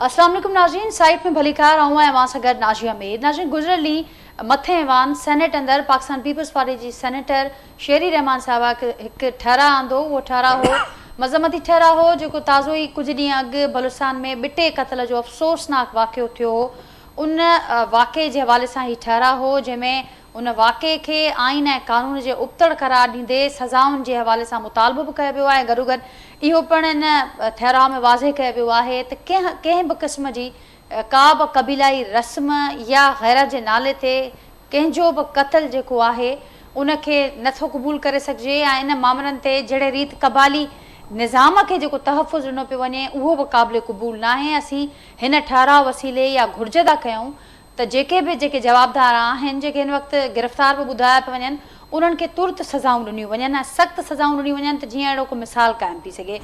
अस्सलाम वालेकुम नाज़रीन, साइट में भलीकार आऊँ मां सां गॾु नाज़िया मीर। नाज़रीन, गुज़िरियल ॾींहुं मथे ऐवान सेनेट अंदरि पाकिस्तान पीपल्स पार्टी जी सेनेटर शेरी रहमान साहिबा हिकु ठहरा आंदो। उहो ठहरा हो मज़म्मती ठहरा हो जेको ताज़ो ई कुझु ॾींहं अॻु बलूचिस्तान में ॿिटे क़त्ल जो अफ़सोसनाक वाक़ियो थियो हो। उन वाक़े जे हवाले सां ही ठहरा हो जंहिंमें उन वाक़े खे आइन ऐं कानून जे उबतड़ करार ॾींदे सज़ाउनि जे हवाले सां मुतालबो बि कयो वियो आहे। गॾो गॾु इहो पिणु इन ठहराउ में वाज़े कयो वियो आहे त कंहिं बि क़िस्म जी का बि क़बीलाई रस्म या गैरत जे नाले ते कंहिंजो बि क़त्ल जेको आहे उनखे नथो क़बूल करे सघिजे ऐं इन मामलनि ते जहिड़े रीति क़बाली निज़ाम खे जेको तहफ़ुज़ ॾिनो पियो वञे उहो बि क़ाबिल क़बूल न आहे। असीं हिन ठहराउ वसीले या घुर्ज था कयूं त जेके जवाबदार आहिनि, जेके हिन वक़्तु गिरफ़्तार बि ॿुधाया पिया वञनि, उन्हनि खे तुर्त सज़ाऊं ॾिनियूं वञनि ऐं सख़्तु सज़ाऊं ॾिनियूं वञनि त जीअं अहिड़ो को मिसाल क़ाइमु थी सघे।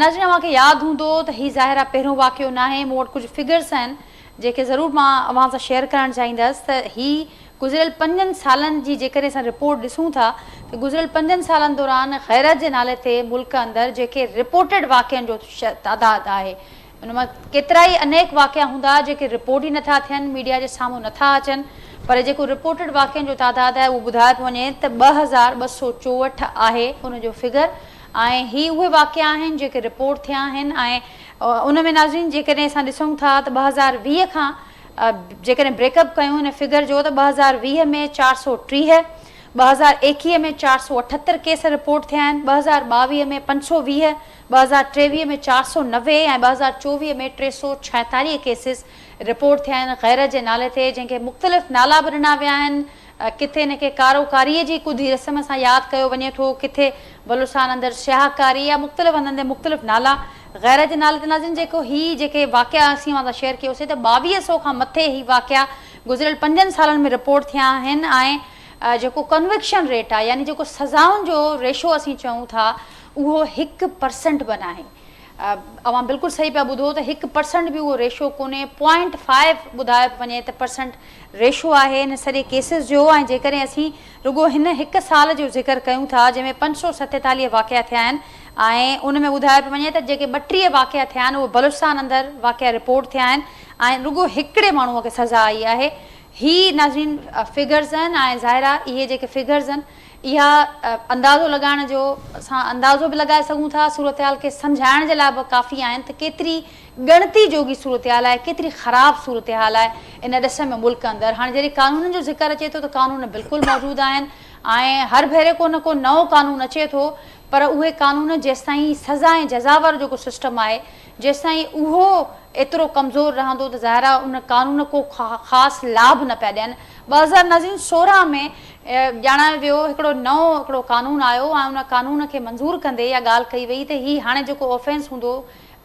नाज़रीन, मूंखे यादि हूंदो त हीउ ज़ाहिर आहे पहिरियों वाक़ियो न आहे। मूं वटि कुझु फिगर्स आहिनि जेके ज़रूरु मां अव्हां सां शेयर करणु चाहींदसि त हीउ गुज़िरियल 5 सालनि जी जेकॾहिं असां रिपोर्ट ॾिसूं था त गुज़िरियल 5 सालनि दौरान गैरत जे नाले ते मुल्क अंदरि जेके रिपोर्टेड वाक़िअनि जो तादादु आहे उन मां केतिरा ई अनेक वाक़िआ हूंदा जेके रिपोर्ट ई नथा थियनि, मीडिया जे साम्हूं नथा अचनि, पर जेको रिपोर्टेड वाक़िअनि जो तादादु आहे उहो ॿुधाए पियो वञे त 2264 आहे उनजो फिगर। ऐं ही उहे वाक़िआ आहिनि जेके रिपोर्ट थिया आहिनि ऐं उन में नाज़रीन जेकॾहिं असां ॾिसूं था त 2020 खां जेकॾहिं ब्रेकअप कयूं हिन फिगर जो त 2020 में 430, 2021 में 478 केस रिपोर्ट थिया आहिनि, 2022 में 520, 2023 में 490 ऐं 2024 में 346 केसिस रिपोर्ट थिया आहिनि गैरत जे नाले ते, जंहिंखे मुख़्तलिफ़ नाला बि ॾिना विया आहिनि। किथे हिनखे कारोकारीअ जी कुझु रस्म सां यादि कयो वञे थो, किथे बलूचिस्तान अंदरि सियाहकारी या मुख़्तलिफ़ हंधनि ते मुख़्तलिफ़ नाला गैरत जे नाले ते नाज़रीन जेके वाक़िआ असीं मां शेयर कयोसीं त 2200 खां मथे ही वाक़िआ गुज़िरियल 5 सालनि में रिपोर्ट थिया आहिनि। ऐं जेको कन्विक्शन रेट आहे यानी जेको सज़ाउनि जो रेशो असीं चऊं था उहो 1% बि न आहे। अवां बिल्कुलु सही पिया ॿुधो त 1% बि उहो रेशो कोन्हे, 0.5 ॿुधायो पियो वञे त परसेंट रेशो आहे हिन सॼे केसिस जो। ऐं जेकॾहिं असीं रुॻो हिन हिकु साल जो ज़िक्र कयूं था जंहिंमें 547 वाक़िआ थिया आहिनि ऐं उन में ॿुधायो पियो वञे त जेके 32 वाक़िआ थिया आहिनि उहे बलूचिस्तान अंदरि वाक़िआ रिपोर्ट थिया आहिनि ऐं रुॻो हिकिड़े माण्हूअ खे सज़ा आई आहे। ही नाज़रीन फिगर्स आहिनि ऐं ज़ाहिर आहे इहे जेके फिगर्स आहिनि इहा अंदाज़ो लॻाइण जो असां अंदाज़ो बि लॻाए सघूं था, सूरत हाल खे सम्झाइण जे लाइ बि काफ़ी आहिनि त केतिरी ॻणती जोगी सूरत हाल आहे, केतिरी ख़राबु सूरत हाल आहे इन ॾिस में मुल्क अंदरि। हाणे जॾहिं कानूननि जो ज़िक्र अचे थो त कानून बिल्कुलु मौजूदु आहिनि ऐं हर भेरे को न को नओं कानून अचे थो, पर उहे कानून जेसिताईं सज़ा ऐं जज़ा वारो जेको सिस्टम आहे जेसिताईं उहो एतिरो कमज़ोर रहंदो त ज़ाहिर आहे उन कानून को ख़ासि लाभ न पिया ॾियनि। 2016 में ॼाणायो वियो हिकिड़ो कानून आयो ऐं उन कानून खे मंज़ूर कंदे इहा ॻाल्हि कई वई त हीउ हाणे जेको ऑफेंस हूंदो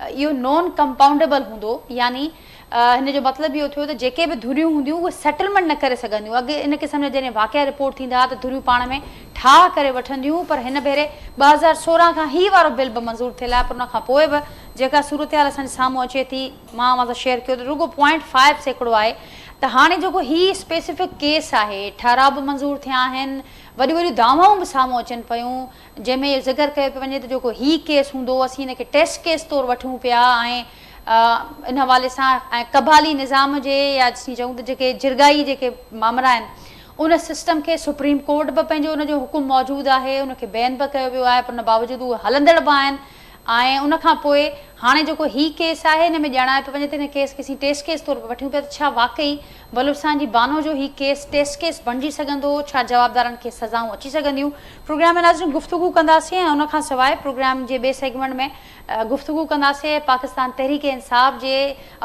इहो नॉन कंपाउंडेबल हूंदो, यानी हिन जो मतिलबु इहो थियो त जेके बि धुरियूं हूंदियूं उहे सेटलमेंट न करे सघंदियूं। अॻे इन क़िस्म जा जॾहिं वाक़िआ रिपोर्ट थींदा त धुरियूं पाण में ठाह करे वठंदियूं, पर हिन भेरे 2016 खां ही वारो बिल बि मंज़ूर थियल आहे, पर उन खां पोइ बि जेका सूरत हाल असांजे साम्हूं अचे थी मां सां शेयर कयो त रुॻो 0.5% आहे। त हाणे जेको ही स्पेसिफिक केस आहे ठहराउ बि मंज़ूर थिया आहिनि, वॾियूं वॾियूं दावाऊं बि साम्हूं अचनि पियूं जंहिंमें इहो ज़िक्र कयो पियो वञे त जेको ही केस हूंदो असीं हिनखे टेस्ट केस तौरु वठूं पिया ऐं इन हवाले सां ऐं कबाली निज़ाम जे या असीं चऊं त जेके जिरगाई जेके मामला आहिनि उन सिस्टम खे सुप्रीम कोर्ट बि पंहिंजो उनजो हुकुम मौजूदु आहे, उनखे बैन बि कयो वियो आहे, पर उन बावजूदि उहे हलंदड़ बि आहिनि। ऐं उनखां पोइ हाणे जेको ही केस आहे हिन में ॼाणायो पियो वञे त हिन केस खे असीं टेस्ट केस तौरु वठूं पिया त छा वाक़ई बलूचिस्तान जी बानो जो ही केस टेस्ट केस बणिजी सघंदो, छा जवाबदारनि खे सज़ाऊं अची सघंदियूं। प्रोग्राम में नाज़रीन गुफ़्तगू कंदासीं ऐं उनखां सवाइ प्रोग्राम जे ॿिए सेगमेंट में गुफ़्तगू कंदासीं पाकिस्तान तहरीक इंसाफ़ जे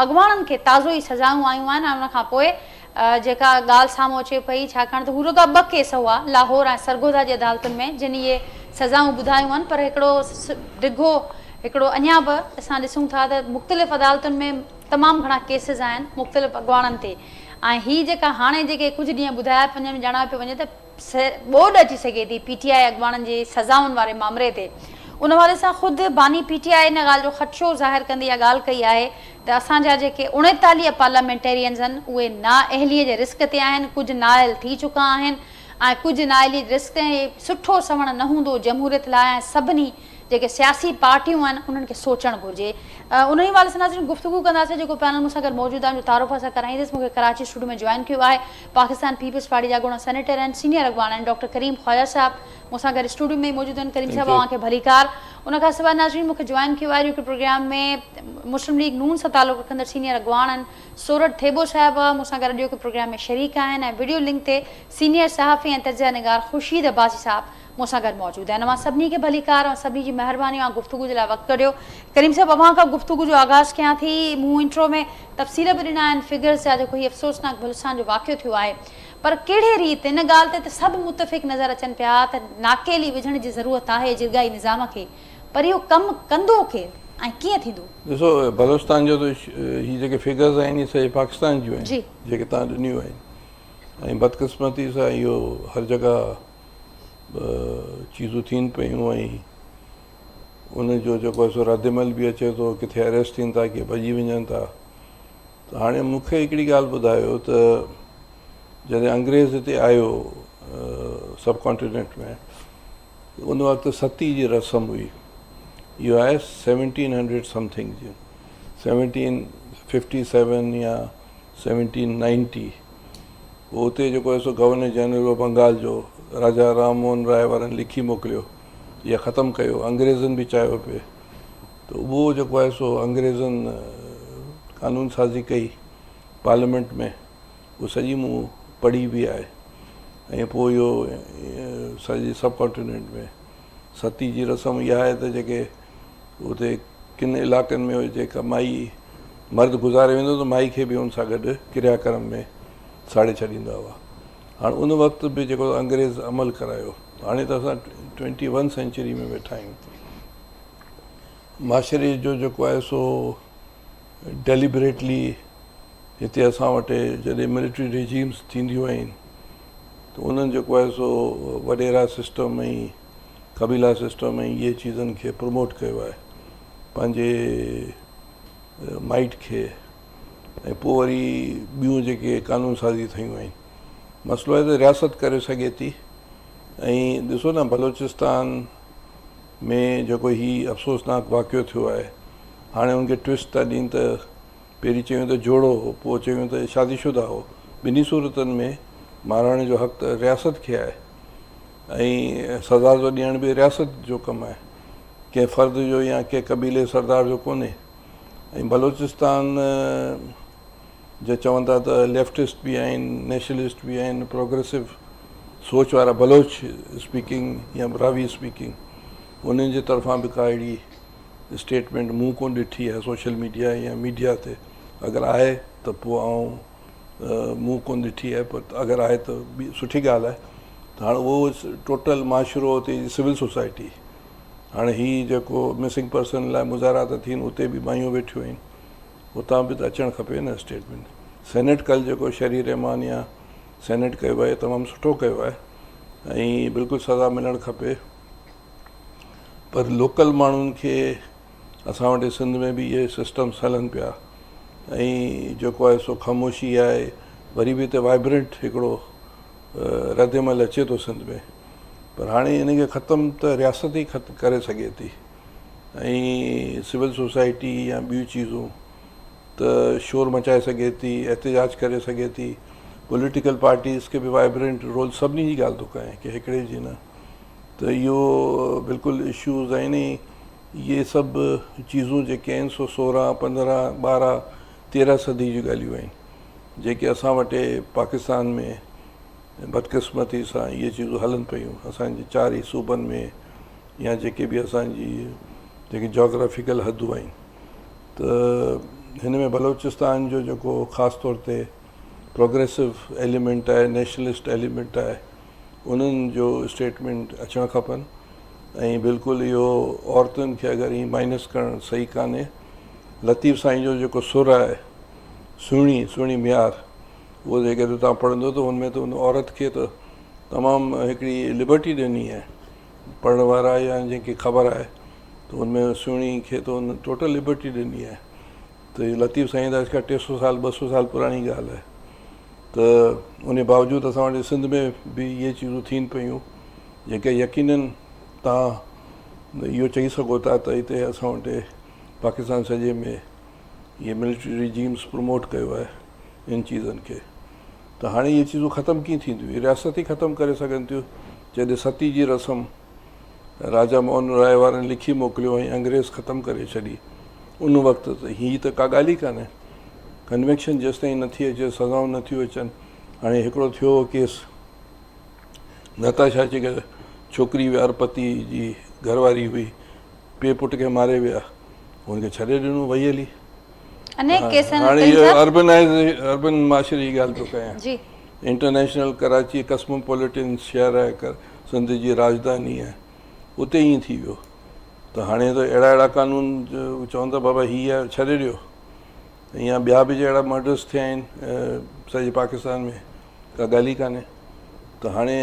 अॻुवाणनि खे ताज़ो ई सज़ाऊं आयूं आहिनि ऐं उनखां पोइ जेका ॻाल्हि साम्हूं अचे पई छाकाणि त हू रुॻा 2 केस हुआ लाहौर ऐं सरगोदा जी अदालतुनि में जिन इहे सज़ाऊं ॿुधायूं आहिनि, पर हिकिड़ो अञा बि असां ॾिसूं था त मुख़्तलिफ़ अदालतुनि में तमामु घणा केसिस आहिनि मुख़्तलिफ़ अॻुवाणनि ते। ऐं हीअ जेका हाणे जेके कुझु ॾींहं ॿुधाया पिया वञनि ॼाणायो पियो वञे त ॿोॾ अची सघे थी PTI अॻुवाणनि जे सज़ाउनि वारे मामले ते। उन हवाले सां ख़ुदि बानी PTI इन ॻाल्हि जो ख़दशो ज़ाहिर कंदी इहा ॻाल्हि कई आहे त असांजा जेके 39 पार्लियामेंटेरियंस आहिनि उहे नाअहलीअ जे रिस्क ते आहिनि, कुझु नाअहल थी चुका आहिनि ऐं कुझु नाअहली रिस्क ते सुठो सवण न हूंदो जमहूरियत लाइ ऐं सभिनी जेके सियासी पार्टियूं आहिनि उन्हनि खे सोचणु घुरिजे। उन ई वाले सां गुफ्तगू कंदासीं जेको पैनल मूंसां गॾु मौजूदु आहे जो तारुफ़ सां कराईंदसि। मूंखे कराची स्टूडियो में जॉइन कियो आहे पाकिस्तान पीपल्स पार्टी जा गुण सेनेटर आहिनि सीनियर अॻवान आहिनि डॉक्टर करीम ख्वाजा साहब मूंसां गॾु स्टूडियो में मौजूदु आहिनि। करीम साहब तव्हांखे भलीकार। उनखां सवाइ नाज़रीन मूंखे जॉइन कियो आहे जेको प्रोग्राम में मुस्लिम लीग नून सां तालुक़ रखंदड़ सीनियर अॻवान आहिनि सोरठ थेबो साहिब मूंसां गॾु ॼो प्रोग्राम में शरीक आहिनि ऐं वीडियो लिंक ते सीनियर सहाफ़ी ऐं तजिया निगार ख़ुर्शीद अब्बासी साहब मूंसां गॾु मौजूदु आहिनि। मां सभिनी खे भलीकार ऐं सभिनी जी महिरबानी ऐं गुफ्तगू जे लाइ वक़्तु कढियो। करीम साहब अवां खां गुफ्तगू जो आगाज़ कयां थी। मूं इंट्रो में तफ़सील बि ॾिना आहिनि फिगर्स जा जेको हीउ अफ़सोसनाक भुलस्तान जो वाक़ियो थियो आहे पर कहिड़े रीति इन ॻाल्हि ते सभु मुतफ़िक़ नज़र अचनि पिया त नाकेली विझण जी ज़रूरत आहे जिरगाई निज़ाम खे पर इहो कमु कंदो केरु ऐं कीअं थींदो? ॾिसो बलोचिस्तान जो त हीअ जेके फिगर्स आहिनि इहे सॼे पाकिस्तान जूं आहिनि जेके तव्हां ॾिनियूं आहिनि ऐं बदकिस्मती सां इहो हर जॻह चीज़ूं थियनि पियूं ऐं उनजो जेको आहे सो रद्दमल बि अचे थो किथे अरेस्ट थियनि था की भॼी वञनि था। त हाणे मूंखे हिकिड़ी ॻाल्हि ॿुधायो त जॾहिं अंग्रेज़ हिते आयो सब कॉन्टिनेंट में उन वक़्तु सती जी रस्म हुई। इहो आहे 1700 समथिंग जी 1757 या 1790 उते जेको आहे सो गवर्नर जनरल ऑफ बंगाल जो राजा राम मोहन राय वारनि लिखी मोकिलियो या ख़तमु कयो। अंग्रेज़नि बि चाहियो पिए त उहो जेको आहे सो अंग्रेज़नि कानून साज़ी कई पार्लियामेंट में उहो सॼी मूं पढ़ी बि आहे ऐं पोइ इहो सॼे सब कॉन्टिनेंट में सती जी रस्म इहा आहे त जेके उते किन इलाइक़नि में जेका माई मर्द गुज़ारे वेंदो त माई खे बि उन सां गॾु क्रियाक्रम में साड़े छॾींदा हुआ। हाणे उन वक़्तु बि जेको अंग्रेज़ अमल करायो हाणे त असां 21 सेंचुरी में वेठा आहियूं। माशरे जो जेको आहे सो डेलिबरेटली हिते असां वटि जॾहिं मिलिट्री रेजीम्स थींदियूं आहिनि त उन्हनि जेको आहे सो वॾेरा सिस्टम ऐं कबीला सिस्टम ऐं इहे चीज़नि खे प्रमोट कयो आहे पंहिंजे माइट खे ऐं पोइ वरी ॿियूं जेके कानून साज़ी थियूं आहिनि। मसइलो आहे त रियासत करे सघे थी ऐं ॾिसो न बलोचिस्तान में जेको हीउ अफ़सोसनाक वाक़ियो थियो आहे हाणे हुनखे ट्विस्ट था ॾियनि त पहिरीं चयूं त जोड़ो हो पोइ चयूं त शादीशुदा हो। ॿिन्ही सूरतनि में मारण जो हक़ त रियासत खे आहे ऐं सज़ा जो ॾियण बि रियासत जो कमु आहे कंहिं फ़र्द जो या कंहिं कबीले सरदार जो कोन्हे। ऐं बलोचिस्तान जो चवनि था त लेफ्टिस्ट बि आहिनि नेशनलिस्ट बि आहिनि प्रोग्रेसिव सोच वारा बलोच स्पीकिंग या ब्रावी स्पीकिंग उन्हनि जे तरफ़ां बि का अहिड़ी स्टेटमेंट मूं कोन ॾिठी आहे सोशल मीडिया या मीडिया ते। अगरि आहे त पोइ आउं मूं कोन ॾिठी आहे पर अगरि आहे त ॿी सुठी ॻाल्हि आहे। त हाणे उहो टोटल माशरो हुते सिविल सोसाइटी हाणे हीअ जेको मिसिंग पर्सन लाइ मुज़ाहिरा था थियनि उते बि मायूं वेठियूं आहिनि उतां बि त अचणु खपे न स्टेटमेंट। सेनेट कल्ह जेको शहरी रहमान या सेनेट कयो आहे तमामु सुठो कयो आहे ऐं बिल्कुलु सज़ा मिलणु खपे पर लोकल माण्हुनि खे असां वटि सिंध में बि इहे सिस्टम्स हलनि पिया ऐं जेको आहे सो ख़ामोशी आहे। वरी बि हिते वाइब्रेंट हिकिड़ो रद्दमल अचे थो सिंध में पर हाणे इनखे ख़तमु त रियासत ई करे सघे थी ऐं सिविल सोसाइटी या ॿियूं चीज़ूं त शोर मचाए सघे थी एहतिजाज करे सघे थी। पॉलिटिकल पार्टीज़ खे बि वाइब्रेंट रोल सभिनी जी ॻाल्हि थो कयां की हिकिड़े जी न त इहो बिल्कुलु इशूज़ आहिनि। इहे सभु चीज़ूं जेके आहिनि सो 16, 15, 12, 13 सदी जी ॻाल्हियूं आहिनि जेके असां वटि पाकिस्तान में बदकिस्मती सां इहे चीज़ूं हलनि पियूं असांजे 4 ई सूबनि में या जेके बि असांजी जेकी जोग्राफिकल हदूं आहिनि। त हिन में बलोचिस्तान जो जेको ख़ासि तौर ते प्रोग्रेसिव एलिमेंट आहे नेशनलिस्ट एलिमेंट आहे उन्हनि जो स्टेटमेंट अचणु खपनि ऐं बिल्कुलु इहो औरतुनि खे अगरि ईअं माइनस करणु सही कान्हे। लतीफ़ साईं जो जेको सुर आहे सुहिणी म्यार उहो जेके तव्हां पढ़ंदो त हुनमें त उन औरत खे त तमामु हिकिड़ी लिबर्टी ॾिनी आहे पढ़ण वारा या जंहिंखे ख़बर आहे त हुनमें सुहिणी खे त हुन टोटल लिबर्टी ॾिनी आहे। त इहो लतीफ़ साईं त अॼुकल्ह 300 साल 200 साल पुराणी ॻाल्हि आहे त उन बावजूदि असां वटि सिंध में बि इहे चीज़ूं थियनि पियूं जेके यकीननि तव्हां इहो चई सघो था त हिते असां वटि पाकिस्तान सॼे में ये मिलिट्री रिजीम्स प्रमोट कयो आहे इन चीज़नि खे। त हाणे इहे चीज़ूं ख़तमु कीअं थींदियूं? रियासत ई ख़तमु करे सघनि थियूं। जॾहिं सती जी रस्म राजा मोहन राय वारनि लिखी मोकिलियो ऐं अंग्रेज़ ख़तमु करे छॾी, उन वक़्तु त हीअ त का ॻाल्हि ई कान्हे। कन्विक्शन जेसि ताईं नथी अचे, सज़ाऊं नथियूं अचनि। हाणे हिकिड़ो थियो केस नताशा जेका छोकिरी व्यारपति जी घरवारी हुई, पीउ पुट खे मारे विया, हुनखे छॾे ॾिनो, वई हली। अनेक केस आहिनि हाणे करीम इहो साहब। अर्बन माशरे जी ॻाल्हि थो कयां। जी इंटरनेशनल कराची कस्मोपॉलिटन शहर आहे, सिंध जी राजधानी आहे, उते ईअं थी वियो। त हाणे त अहिड़ा कानून चवनि था बाबा हीअ छॾे ॾियो। या ॿिया बि जहिड़ा मर्डर्स थिया आहिनि सॼे पाकिस्तान में, का ॻाल्हि ई कान्हे। त हाणे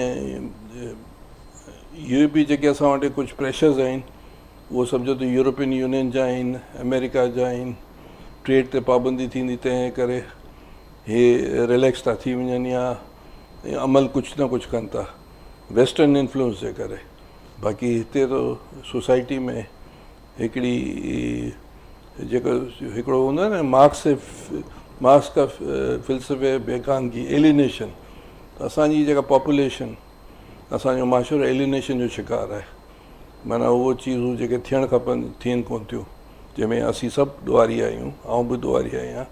इहे बि जेके असां वटि कुझु प्रेशर्स आहिनि, उहो सम्झो त यूरोपियन यूनियन जा आहिनि, अमेरिका जा आहिनि। ट्रेड ते पाबंदी थींदी, तंहिं करे हे रिलैक्स था थी वञनि या अमल कुझु न कुझु कनि था वेस्टर्न इन्फ्लुएंस जे करे। बाक़ी हिते त सोसाइटी में हिकिड़ी जेको हिकिड़ो हूंदो आहे न मार्क्स का फ़िल्सफ़े बेकानगी, एलिनेशन। त असांजी जेका पॉपुलेशन, असांजो माशरो एलिनेशन जो शिकार आहे। माना उहो चीज़ूं जेके थियणु खपनि थियनि कोन थियूं, जंहिंमें असीं सभु ॾुआरी आहियूं, आउं बि ॾुआरी आहियां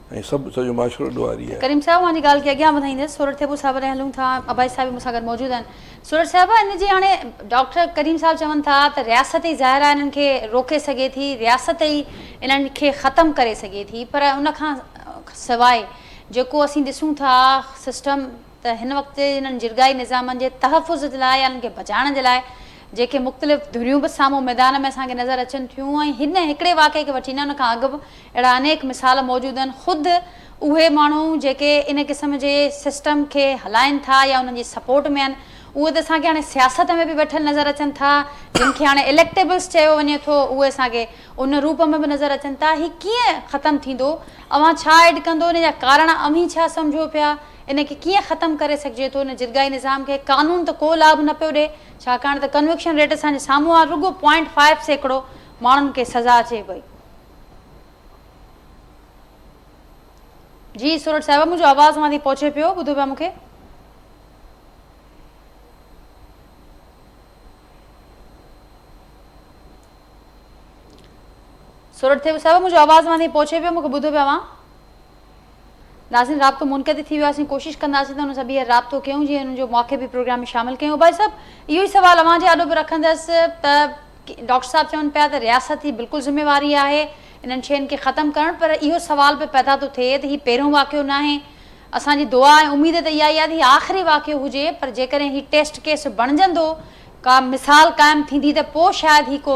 ऐं सभु सॼो माशरो ॾुआरी आहे। करीम साहब मुंहिंजी ॻाल्हि खे अॻियां वधाईंदसि। सूरत थेबू साहिब ॾे हलूं था, अबाई साहिब मूंसां गॾु मौजूदु आहिनि। सूरत साहिब, इन जी हाणे डॉक्टर करीम साहब चवनि था त रियासत ई ज़ाहिर आहे इन्हनि खे रोके सघे थी, रियासत ई इन्हनि खे ख़तमु करे सघे थी। पर उनखां सवाइ जेको असीं ॾिसूं था सिस्टम, त हिन वक़्तु इन्हनि जिरगाई निज़ामनि जे तहफ़ुज़ जे लाइ या इन्हनि खे बचाइण जे लाइ जेके मुख़्तलिफ़ धुरियूं बि साम्हूं मैदान में असांखे नज़र अचनि थियूं, ऐं हिन हिकिड़े वाक़े खे वठी न, हुन खां अॻु बि अहिड़ा अनेक मिसाल मौजूदु आहिनि। ख़ुदि उहे माण्हू जेके इन क़िस्म जे सिस्टम खे हलाइनि था या उन्हनि जी सपोर्ट में आहिनि, उहे त असांखे हाणे सियासत में बि वेठल नज़र अचनि था, जिन खे हाणे इलेक्टेबल्स चयो वञे थो, उहे असांखे उन रूप में बि नज़र अचनि था। हीउ कीअं ख़तमु थींदो? अवां छा एड कंदो? इन जा कारण अमीं छा सम्झो पिया? इन खे कीअं ख़तमु करे सघिजे थो? इन जिरगाई निज़ाम खे कानून त को लाभ न पियो ॾिए, छाकाणि त कन्विक्शन रेट असांजे साम्हूं आहे, रुगो 0.5% माण्हुनि खे सज़ा अचे पई। जी सूरत साहिबा, मुंहिंजो आवाज़ मां थी पहुचे पियो, ॿुधो पिया मूंखे? सूरत थेबू साहिबा, मुंहिंजो आवाज़ मां थी पहुचे पियो, मूंखे ॿुधो पिया? मां नाज़रीन राब्तो मुनक़िद थी वियो आहे, असीं कोशिशि कंदासीं त हुन सां ॿीहर राब्तो कयूं, जीअं हुनजो मौक़े बि प्रोग्राम में शामिलु कयूं। भाई साहिबु, इहो ई सुवालु अव्हां जे आॾो बि रखंदसि त डॉक्टर साहिबु चवनि पिया त रियासत जी बिल्कुलु ज़िम्मेवारी आहे इन्हनि शयुनि खे ख़तमु करणु, पर इहो सुवाल बि पैदा थो थिए त हीउ पहिरियों वाक़ियो न आहे। असांजी दुआ ऐं उमेद त इहा ई आहे त हीउ आख़िरी वाक़ियो हुजे, पर जेकॾहिं हीउ टेस्ट केस बणिजंदो, का मिसाल क़ाइमु थींदी, त पोइ शायदि हीउ को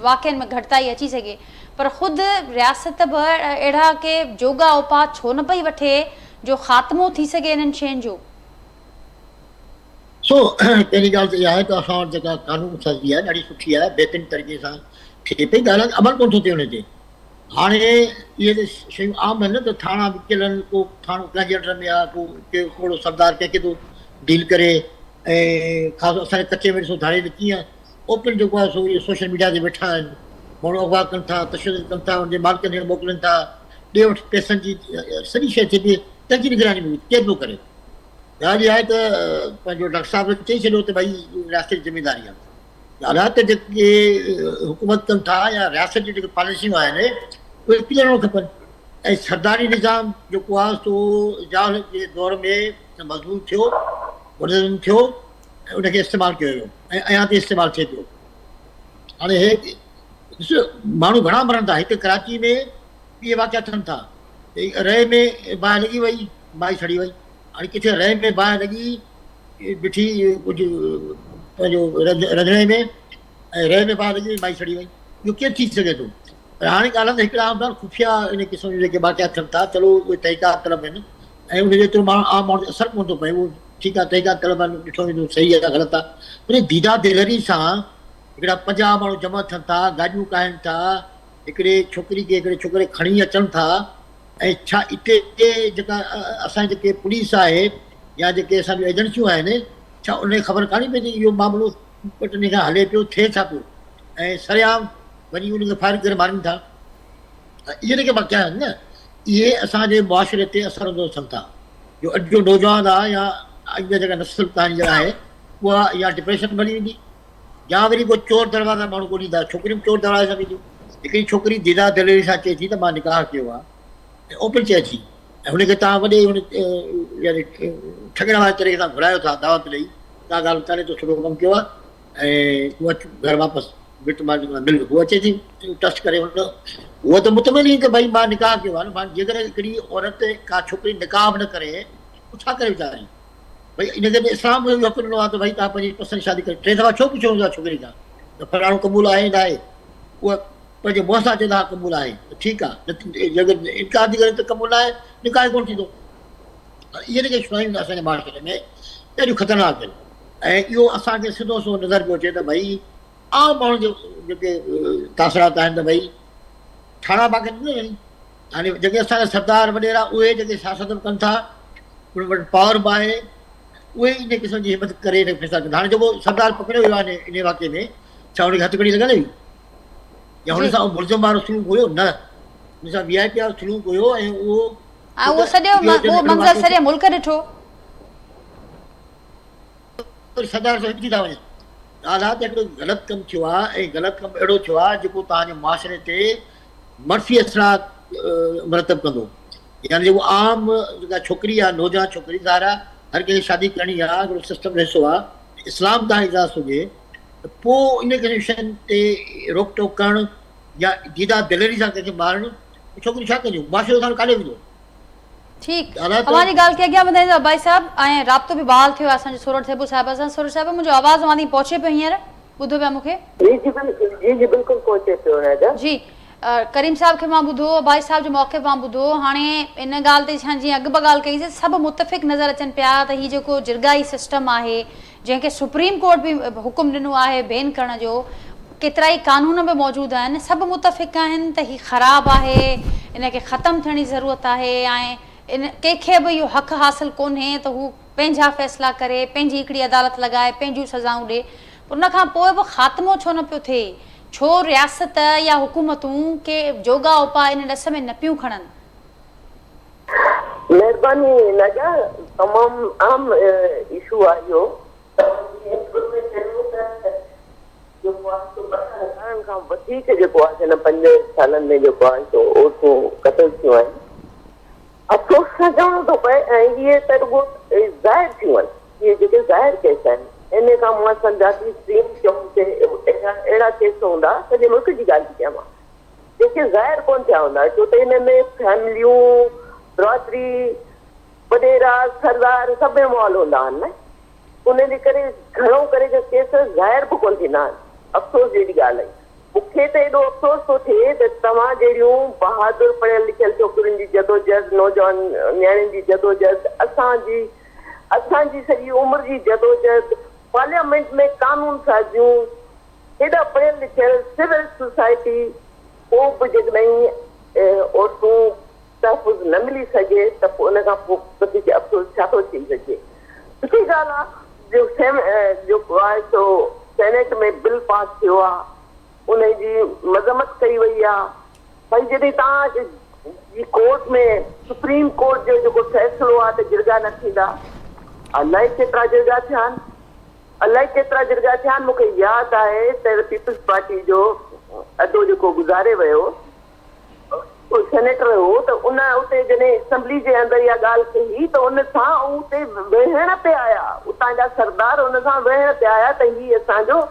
वाक़िअनि में घटिताई अची सघे। पर ख़ुदि रियासत बि अहिड़ा के जोगा उपाउ छो न पई वठे जो ख़ात्मो थी सघे इन्हनि शयुनि जो? पहिरीं ॻाल्हि त इहा आहे त असां वटि जेका कानून साज़ी आहे ॾाढी सुठी आहे, बहितरीन तरीक़े सां थिए पई। ॻाल्हि आहे अमल कोन थो थिए हुन ते। हाणे इहे त शयूं आम आहिनि न, त थाणा विकियल आहिनि, को थाणो कंहिंजे अंडर में आहे, को कहिड़ो सरदार कंहिंखे थो डील करे, ऐं ख़ासि असांजे कचे में ॾिसो धारे त कीअं ओपन जेको आहे सो इहे सोशल मीडिया ते वेठा आहिनि, माण्हू अगवा कनि था, तशदुद कनि था, हुनजे मालिकनि खे मोकिलनि था, ॾे वठि पैसनि जी सॼी शइ थिए थी, कंहिंजी निगरानी में केरु थो करे? ॻाल्हि इहा आहे त पंहिंजो डॉक्टर साहिब चई छॾियो त भई रियासत जी ज़िमेदारी आहे। ॻाल्हि आहे त जेके हुकूमत कनि था या रियासत जूं जेके पॉलिसियूं आहिनि उहे क्लियर हुअणु खपनि। ऐं सरदारी निज़ाम जेको आहे सो इजाज़ जे दौर में मज़बूत थियो, मुनज़म थियो, ऐं उनखे इस्तेमालु कयो वियो ऐं अञा ताईं इस्तेमालु थिए पियो। हाणे हे ॾिसो, माण्हू घणा मरनि था। हिते कराची में इहे वाक़िया थियनि था, रहे में बाहि लॻी वई, माई छड़ी वई। हाणे किथे रहे में बाहि लॻी ॾिठी कुझु पंहिंजो रंधिणे में, ऐं रहे में बाहि लॻी माई छड़ी वई। इहो कीअं थी सघे थो? पर हाणे ॻाल्हि आहे त हिकिड़ा आमदार खुफ़िया इन क़िस्म जा जेके वाक़िया थियनि था, चलो उहे तहक़ीक़ात तलब आहिनि ऐं उनजो एतिरो माण्हू आम माण्हू ते असरु कोन थो पए। उहो ठीकु आहे, तहक़ीक़ात तलब आहिनि, ॾिठो वेंदो सही आहे या ग़लति आहे। पर दीदा दिलरी सां हिकिड़ा 50 माण्हू जमा थियनि था, गाॾियूं काइनि था, हिकिड़े छोकिरी खे हिकिड़े छोकिरे खणी अचनि था, ऐं छा हिते जेका असांजी जेके पुलिस आहे या जेके असांजूं एजेंसियूं आहिनि, छा उनखे ख़बर कान्हे पई इहो मामिलो ॿ 3 ॾींहं खां हले पियो, थिए छा पियो? ऐं सरेआम वञी उनखे फायर करे मारनि था। इहे जेके वाकिया आहिनि न, इहे असांजे मुआशिरे ते असरु अथनि था। जो अॼु जो नौजवान आहे या अॼु जा जेका नस्ल तव्हांजी जेका आहे उहा या डिप्रेशन में हली वेंदी, या वरी को चोर दरवाज़ा माण्हू ॻोल्हींदा, छोकिरियूं चोर दरवाज़े सां वेंदियूं। हिकिड़ी छोकिरी दीदा दिलेरी सां चए थी त मां निकाह कयो आहे, ऐं ओपन चए थी, ऐं हुनखे तव्हां वॾे हुन यानी ठगण वारे तरीक़े सां घुरायो था, दावत ॾेई का ॻाल्हि कान्हे, तो सुठो कमु कयो आहे ऐं तूं अचु घर वापसि मिट मिल। हू अचे थी टच करे हुन, उहो त मुतमिन ई त भई मां निकाह कयो आहे न। मां जेकॾहिं हिकिड़ी औरत का छोकिरी निकाह बि न करे पोइ छा करे वीचारी, भई इनखे त इस्लाम जो हक़ ॾिनो आहे त भई तव्हां पंहिंजी पसंदि शादी करे। 3 दफ़ा छो पुछो हूंदो आहे छोकिरी खां त फलाणो क़बूल आहे न आहे, उहा पंहिंजे मुंहं सां चए हा क़बूल आहे त ठीकु आहे, जॾहिं इनकार थी करे त क़बूल आहे, निकाह कोन थींदो। इहे जेके शयूं आहिनि असांजे माशरे में ॾाढियूं ख़तरनाक आहिनि, ऐं इहो असांखे सिधो सिधो नज़र पियो अचे त भई आम माण्हुनि जो जेके तासरात आहिनि त भई ठाणा बाक़ी न आहिनि। हाणे जेके असांजा सरदार वॾेरा उहे जेके सियासत कनि था, उन वटि पावर बि आहे, उहे इन क़िस्म जी हिमत करे फैसला कंदा। हाणे जेको सरदार पकड़ियो वियो आहे इन वाक़े में, छा हुनखे हथकड़ी लॻल हुई या हुन सां मुल्ज़िम वारो सलूक हुयो? न, हुन सां VIP वारो सलूक हुयो। ऐं उहो सॼो मंज़र सॼे मुल्क ॾिठो, सरदार सां हिकिड़ी था वञनि। ॻाल्हि आहे त हिकिड़ो ग़लति कमु थियो आहे, ऐं ग़लति कमु अहिड़ो थियो आहे जेको तव्हांजे मुआशिरे ते मनफ़ी असरात मुरतब कंदो। यानी जेको आम जेका छोकिरी आहे, नौजवान छोकिरी, ज़ाहिर आहे हर कंहिंखे शादी करणी आहे, हिकिड़ो सिस्टम हिसो आहे, इस्लाम तां इजाज़त हुजे त पोइ इन क़िस्म शयुनि ते रोक टोक करणु या दीदा दिलेरी सां कंहिंखे मारणु, छोकिरियूं छा कंदियूं? मुआशिरो सां काॾे वेंदो? ठीकु, हमारी ॻाल्हि खे अॻियां वधाईंदा भाई साहब। ऐं राब्तो बि बहाल थियो आहे असांजे सोरठ थेबू साहिब सां। सोरठ साहिब, मुंहिंजो आवाज़ वांदी पहुचे पियो हींअर, ॿुधो पिया मूंखे? जी बिल्कुलु पहुचे पियो जी। करीम साहब खे मां ॿुधो, भाई साहब जो मौक़े मां ॿुधो। हाणे इन ॻाल्हि ते छा जीअं अॻु ब ॻाल्हि कईसीं, सभु मुतफ़िक़ नज़र अचनि पिया त हीउ जेको जिरगाई सिस्टम आहे जंहिंखे सुप्रीम कोर्ट बि हुकुम ॾिनो आहे बैन करण जो, केतिरा ई कानून बि मौजूदु आहिनि, सभु मुतफ़िक़ आहिनि त हीउ ख़राबु आहे, इनखे ख़तमु थियण जी ज़रूरत आहे, ऐं इन कंहिंखे बि इहो हक़ हासिलु कोन्हे त हू पंहिंजा फ़ैसिला करे, पंहिंजी हिकिड़ी अदालत लॻाए, पंहिंजूं सज़ाऊं ॾिए। उनखां पोइ बि ख़ात्मो छो न पियो थिए? छो रियासत या हुकूमतूं के जोगा उपाय इन ॾस में न पियूं खणनि? महिरबानी नाजा, तमामु अहम इशू आहे इहो। खां वधीक जेको आहे हिन 5 सालनि में जेको आहे सो औरतूं क़तल थियूं आहिनि। अफ़सोस सां चवणो थो पए, ऐं इहे त रुॻो ज़ाहिर थियूं आहिनि, इहे जेके ज़ाहिर केस आहिनि। इन खां मां सम्झाती स्ट्रीम चऊं ते अहिड़ा केस हूंदा, सॼे मुल्क जी ॻाल्हि थी कयां मां, जेके ज़ाहिर कोन थिया हूंदा, छो त हिन में फैमिलियूं, बिरादरी, वॾेरा, सरदार सभु इन्वॉल्व हूंदा आहिनि न। उन जे करे घणो करे जो केस ज़ाहिर बि कोन थींदा आहिनि। अफ़सोस जहिड़ी ॻाल्हि आहे। मूंखे त एॾो अफ़सोस थो थिए त तव्हां जहिड़ियूं बहादुर पढ़ियल लिखियल छोकिरियुनि जी जदोजहद, नौजवान न्याणियुनि जी जदोजहद, असांजी सॼी उमिरि जी जदोजहद, पार्लियामेंट में कानून साज़ियूं, हेॾा पढ़ियल लिखियल सिविल सोसाइटी, पोइ बि जेकॾहिं औरतूं तहफ़ुज़ न मिली सघे त पोइ उन खां पोइ वधीक अफ़सोस छा थो थी सघे। सुठी ॻाल्हि आहे जेको आहे सो सेनेट में बिल पास थियो आहे, उनजी मज़म्मत कई वई आहे। भई जॾहिं तव्हां कोर्ट में सुप्रीम कोर्ट जो जेको फ़ैसिलो आहे त जिरगा न थींदा, अलाए केतिरा जिरगा थिया आहिनि, मूंखे यादि आहे त पीपल्स पार्टी जो अदो जेको गुज़ारे वियो सेनेटर हो, त उन उते जॾहिं असेंबली जे अंदरि इहा ॻाल्हि कई त उन सां उते वेहण पिया आया, उतां जा सरदार उन सां वेहण पिया आया त हीअ असांजो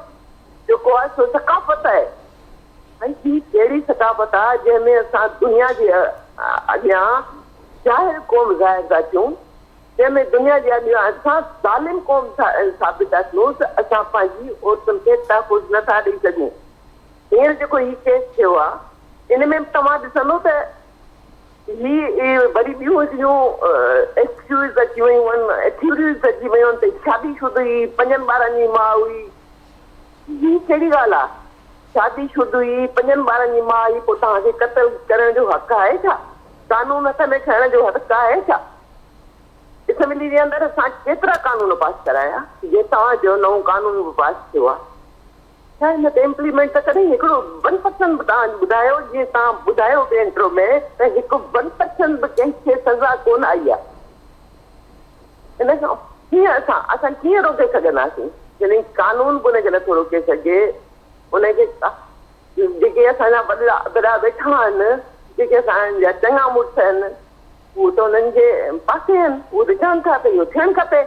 जेको आहे सो सकाफ़त आहे। भई हीअ कहिड़ी सकाफ़त आहे जंहिंमें असां दुनिया जे अॻियां ज़ाहिर क़ौम ज़ाहिर था थियूं, जंहिंमें दुनिया जे अॻियां असां ज़ालिम क़ौम साबित था थियूं त असां पंहिंजी औरतुनि खे तहफ़ुज़ नथा ॾेई सघूं। हींअर जेको हीउ केस थियो आहे, इन में तव्हां ॾिसंदो त वरी ॿियूं हिकिड़ियूं एक्सक्यूज़ अची वियूं आहिनि, थ्योरीज़ अची वियूं आहिनि त शादीशुदा हुई, 5 ॿारनि जी माउ हुई। हीअ कहिड़ी ॻाल्हि आहे? शादीशुदा हुई, 5 ॿारनि जी माउ हुई, पोइ तव्हांखे क़त्ल करण जो हक़ आहे छा? कानून हथ में खणण जो हक़ आहे छा? असेंबली जे अंदरि असां केतिरा कानून पास कराया, जीअं तव्हांजो नओं कानून बि पास थियो आहे। छा हिन ते इम्प्लीमेंट त कॾहिं हिकिड़ो 1% तव्हां ॿुधायो, जीअं तव्हां ॿुधायो पिया इंट्रो में त हिकु 1% बि कंहिंखे सज़ा कोन आई आहे। इन खां कीअं असां कीअं रोके सघंदासीं जॾहिं कानून बि हुनखे नथो रोके सघे। उनखे जेके असांजा वॾा वेठा आहिनि, जेके असांजा चङा मुड़ुस आहिनि, उहे त उन्हनि जे पासे आहिनि, उहे त चवनि था त इहो थियणु खपे,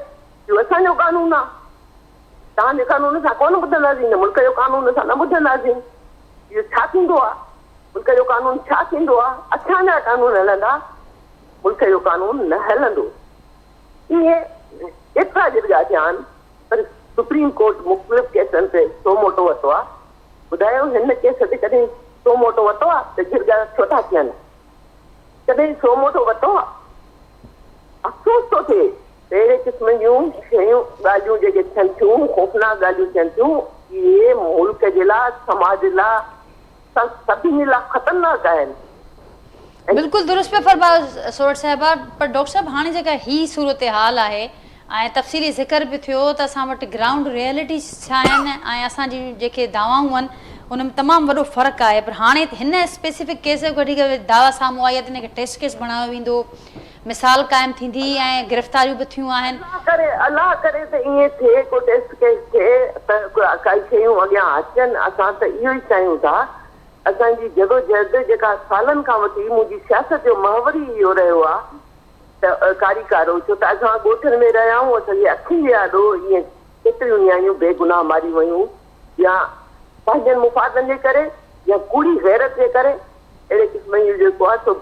इहो असांजो कानून आहे, तव्हांजे कानून सां कोन ॿुधंदासीं, न मुल्क जो कानून सां न ॿुधंदासीं। इहो छा थींदो आहे? मुल्क जो कानून छा थींदो आहे? असांजा कानून हलंदा, मुल्क जो कानून न हलंदो। इहे एतिरा जिरगा थिया आहिनि, पर सुप्रीम कोर्ट मुख़्तलिफ़ केसनि ते सो मोटो वरितो आहे। ॿुधायो हिन केस ते कॾहिं सो मोटो वरितो आहे त जिरगा छो था थियनि? कॾहिं सो मोटो वरितो आहे? अफ़सोस थो थिए अहिड़े क़िस्म जूं शयूं ॻाल्हियूं जेके थियनि थियूं, ख़ौफ़नाक ॻाल्हियूं थियनि थियूं, इहे मुल्क जे लाइ, समाज लाइ, सभिनी लाइ ख़तरनाक आहिनि। बिल्कुलु दुरुस्त पिया फरमायो सोरठ साहिबा, पर डॉक्टर साहिब हाणे जेका ही सूरत हाल आहे ऐं तफ़सीली ज़िक्र बि थियो त असां वटि ग्राउंड रियलिटी छा आहिनि ऐं असांजी जेके दावाऊं आहिनि उन में तमामु वॾो फ़र्क़ु आहे। पर हाणे हिन स्पेसिफिक केस जो कढी करे दावा साम्हूं आई आहे त हिनखे टेस्ट केस बणायो वेंदो, मिसाल क़ाइमु थींदी ऐं गिरफ़्तारियूं बि थियूं आहिनि। अलाह करे त ईअं थिए, को टेस्ट केस थिए त काई शयूं अॻियां अचनि। असां त इहो ई चाहियूं था। असांजी जदोजहद जेका सालनि खां वठी मुंहिंजी सियासत जो महवर ई इहो रहियो आहे त कारीकारो, छो त असां ॻोठनि में रहिया आहियूं, असांजी अखियुनि जे आॾो ईअं केतिरियूं नियाणियूं बेगुनाह मारी वयूं, या पंहिंजनि मुफ़ादनि जे करे या कूड़ी गैरत जे करे। अहिड़े क़िस्म जूं जेको आहे सो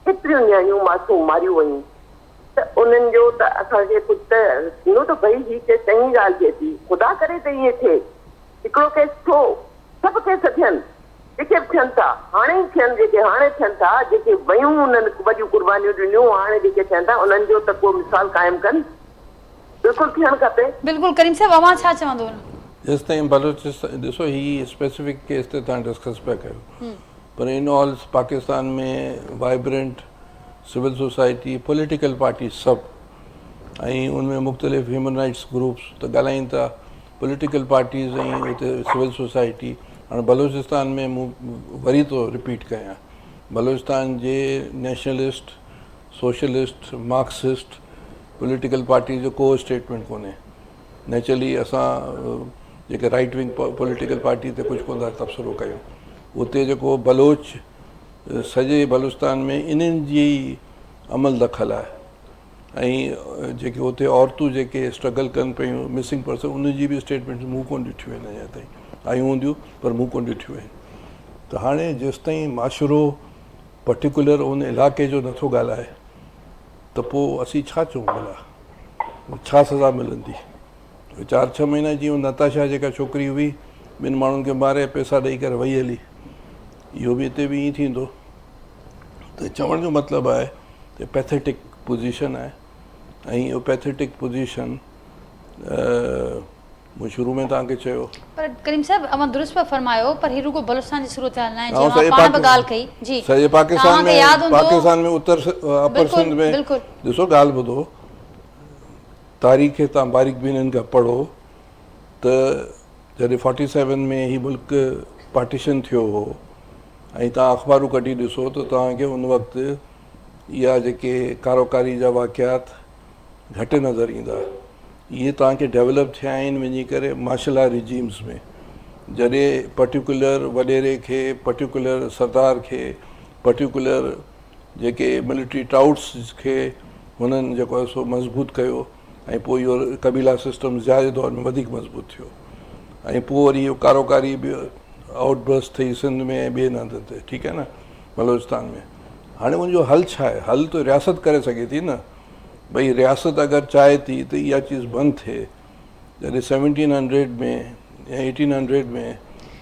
केतिरियूं नियाणियूं मासूम मारियूं वयूं। त उन्हनि जो त असांखे कुझु त थींदो त भई हीअ केस चङी ॻाल्हि थिए थी, ख़ुदा करे त ईअं थिए। हिकिड़ो केस थियो, सभु केस थियनि जेके बि थियनि था, हाणे ई थियनि, जेके हाणे थियनि था, जेके वयूं उन्हनि वॾियूं कुर्बानियूं ॾिनियूं, हाणे जेके थियनि था उन्हनि जो त को मिसाल क़ाइमु कनि, बिल्कुलु थियणु खपे। बिल्कुलु करीम साहिब, अवां छा चवंदो? जेसि ताईं बलोचिस्तान ॾिसो, ही स्पेसिफिक केस ते तव्हां डिस्कस पिया कयो, पर इन ऑल पाकिस्तान में vibrant civil society, political party सभु, ऐं उनमें मुख़्तलिफ़ ह्यूमन राइट्स ग्रुप्स त ॻाल्हाइनि था, पॉलिटिकल पार्टीज़ ऐं उते सिविल सोसाइटी। हाणे बलोचिस्तान में मूं वरी थो रिपीट कयां, बलोचिस्तान जे nationalist, socialist, Marxist political party जो को स्टेटमेंट कोन्हे। नेचुरली असां जेके राइट विंग पॉलिटिकल पार्टी ते कुझु कोन था तबसरो कयूं। उते जेको बलोच सॼे बलूचिस्तान में इन्हनि जी अमल दख़ल आहे, ऐं जेके उते औरतूं जेके स्ट्रगल कनि पियूं, मिसिंग पर्सन, उनजी बि स्टेटमेंट मूं कोन ॾिठियूं आहिनि अञा ताईं, आयूं हूंदियूं पर मूं कोन ॾिठियूं आहिनि। त हाणे जेसि ताईं माशरो पर्टिकुलर उन इलाइक़े जो नथो ॻाल्हाए त पोइ असीं छा चऊं? भला छा सज़ा मिलंदी? 4-6 महीना जी नताशा जेका छोकिरी हुई, ॿिनि माण्हुनि खे मारे पैसा ॾेई करे वई हली, इहो बि हिते बि ईअं थींदो। त चवण जो मतिलबु आहे त पैथेटिक पोज़ीशन आहे, ऐं इहो पैथेटिक पोज़ीशन मूं शुरू में तव्हांखे चयो। पर करीम साहब, अवां दुरुस्त पिया फरमायो, पर ही रुगो बलूचिस्तान जी सूरत हाल न आहे, जीअं पाण बि ॻाल्हि कई जी। सॼे पाकिस्तान में उत्तर अपर सिंध में ॾिसो, ॻाल्हि ॿुधो, तारीख़ तव्हां बारीक बि हिननि खां पढ़ो त जॾहिं 47 में ही मुल्क पार्टीशन थियो हो, ऐं तव्हां अख़बारूं कढी ॾिसो त तव्हांखे उन वक़्तु इहा जेके कारोकारी जा वाक़ियात घटि नज़र ईंदा। इहे तव्हांखे डेवलप थिया आहिनि वञी करे मार्शल आर्ट रिजीम्स में, जॾहिं पर्टिकुलर वॾेरे खे, पर्टिकुलर सरदार खे, पर्टिकुलर जेके मिलिट्री टाउट्स खे हुननि जेको आहे सो मज़बूत कयो, ऐं पोइ इहो कबीला सिस्टम ज़ाहिर दौर में वधीक मज़बूत थियो, ऐं पोइ वरी इहो कारोकारी बि आउटबर्स्ट थी सिंध में ऐं ॿिए हंधि ते, ठीकु आहे न, बलोचिस्तान में। हाणे उनजो हल छा आहे? हल त रियासत करे सघे थी न, भई रियासत अगरि चाहे थी त इहा चीज़ बंदि थिए। जॾहिं 1700 में या 1800 में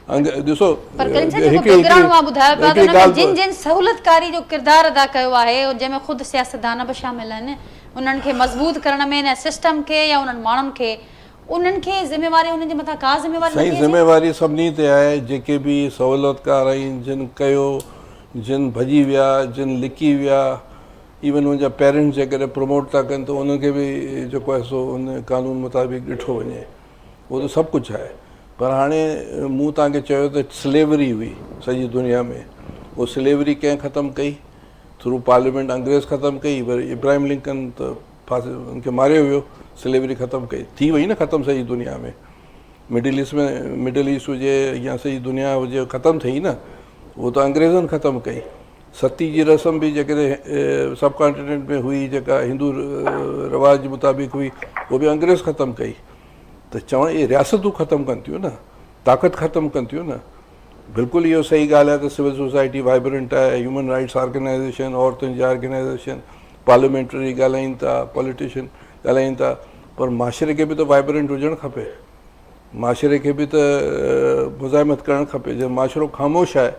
ॾिसो, जिन जिन सहूलियतकारी जो किरदारु अदा कयो आहे, जंहिंमें ख़ुदि सियासतदान बि शामिल आहिनि, उन्हनि खे मज़बूत करण में, न सिस्टम खे या उन्हनि माण्हुनि खे, उन्हनि खे ज़िम्मेवारी, उन्हनि जे मथां का ज़िम्मेवारी? सही ज़िम्मेवारी सभिनी ते आहे, जेके बि सहूलियतकार आहिनि, जिन कयो, जिन भॼी विया, जिन लिकी विया, इवन उनजा पेरेंट्स जेकॾहिं प्रमोट था कनि त उनखे बि जेको आहे सो उन कानून मुताबिक़ ॾिठो वञे, उहो त सभु कुझु आहे। पर हाणे मूं तव्हांखे चयो त स्लेवरी हुई सॼी दुनिया में, उहो स्लेवरी कंहिं ख़तमु कई? थ्रू पार्लियामेंट अंग्रेज़ ख़तमु कई, वरी इब्राहिम लिंकन त फांसी उनखे मारियो वियो, स्लेवरी ख़तमु कई, थी वई न ख़तमु सॼी दुनिया में। मिडल ईस्ट हुजे या सॼी दुनिया हुजे, ख़तमु थिए न, उहो त अंग्रेज़नि ख़तमु कई। सती जी रस्म बि जेकॾहिं सब कॉन्टिनेंट में हुई, जेका हिंदू रवाज जे मुताबिक़ हुई, उहो बि अंग्रेज़ ख़तमु कई। त चवण इहे रियासतूं ख़तमु कनि थियूं न, ताक़त ख़तमु कनि थियूं न। बिल्कुलु इहो सही ॻाल्हि आहे त सिविल सोसाइटी वाइब्रेंट आहे, ह्यूमन राइट्स ऑर्गेनाइज़ेशन, औरतुनि जी ऑर्गेनाइज़ेशन, पार्लियामेंटरी ॻाल्हाइनि था, पॉलिटिशियन ॻाल्हाइनि था, पर माशरे खे बि त वाइब्रेंट हुजणु खपे, माशरे खे बि त मुज़ाहिमत करणु खपे। जंहिं माशरो ख़ामोश आहे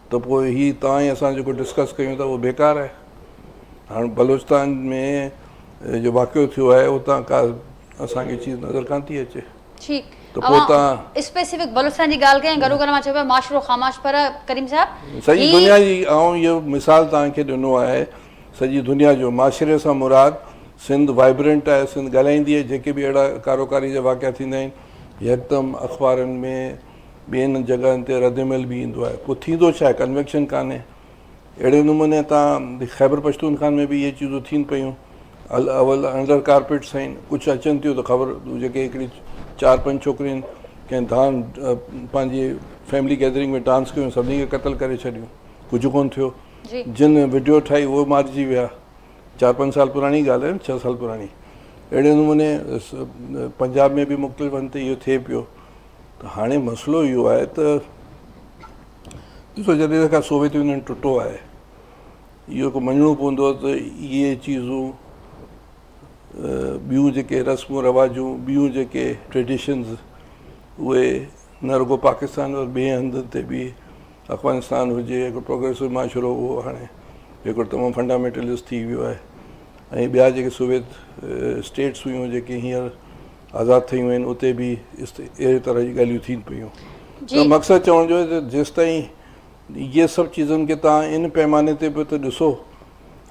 त पोइ हीअ तव्हां ई असां जेको डिस्कस कयूं था उहो बेकार आहे। हाणे बलोचिस्तान में जो वाक़ियो थियो आहे उतां का असांखे चीज़ नज़र कान थी अचे। ठीकु, त पोइ तव्हां स्पेसिफिक बलोचिस्तान जी ॻाल्हि कयईं, गॾो गॾु मां चयो पिया माशरो ख़ामोश, पर करीम साहिबु सॼी दुनिया जी ऐं इहो मिसाल तव्हांखे ॾिनो आहे सॼी दुनिया जो। माशरे सां मुराद सिंध वाइब्रेंट आहे, सिंध ॻाल्हाईंदी आहे, जेके बि अहिड़ा कारोकारी जा वाक़िया थींदा आहिनि यकदमि अख़बारनि में ॿियनि जॻहनि ते रद्दमल बि ईंदो आहे। पोइ थींदो छा आहे, कन्वेक्शन कान्हे। अहिड़े नमूने तव्हां ख़ैबर पश्तूनखान में बि इहे चीज़ूं थियनि पियूं, अवल अंडर कारपेट्स आहिनि, कुझु अचनि थियूं त ख़बर, जेके हिकिड़ी 4-5 छोकिरियुनि कंहिं पंहिंजी फैमिली गैदरिंग में डांस कयूं, सभिनी खे क़तल करे छॾियूं, कुझु कोन थियो। जिन वीडियो ठाही उहो मारिजी विया, 4-5 साल पुराणी ॻाल्हि आहे न, 6 साल पुराणी। अहिड़े नमूने पंजाब में बि मुख़्तलिफ़ हंधि ते इहो थिए पियो। त हाणे मसइलो इहो आहे त ॾिसो, जॾहिं खां सोवियत यूनियन टुटो आहे, इहो को मञिणो पवंदो त इहे चीज़ूं, ॿियूं जेके रस्मूं रवाजूं, ॿियूं जेके ट्रेडिशन्स, उहे न रुगो पाकिस्तान और ॿिए हंधि ते बि, अफ़गानिस्तान हुजे, हिकिड़ो प्रोग्रेसिव माशरो, उहो हाणे हिकिड़ो तमामु फंडामेंटलिस्ट थी वियो आहे। ऐं ॿिया जेके सोवियत स्टेट्स हुयूं जेके हींअर आज़ादु थियूं आहिनि, उते बि अहिड़े तरह जी ॻाल्हियूं थियनि पियूं। त मक़सदु चवण जो आहे त जेसि ताईं इहे सभु चीज़ुनि खे तव्हां इन पैमाने ते बि त ॾिसो